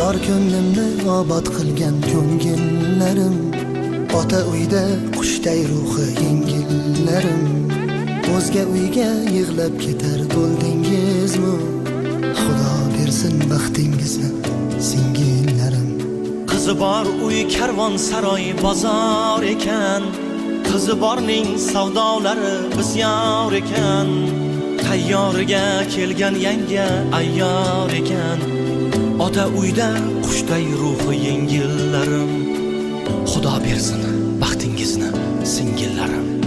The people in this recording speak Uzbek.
Yor ko'nglimni obod qilgan ko'ngillarim, ota uyda qushday ruhi yengillarim. O'zga uyga yig'lab ketar bo'ldingizmi? Xudo bersin baxtingizni singillarim. Qizi bor uy karvon saroy bozor ekan, qizi borning savdolari bisyor ekan. Tayyoriga kelgan yanga ayyor ekan, ota uyda qushday ruhi yengillarim. Xudo bersin baxtingizni singillarim.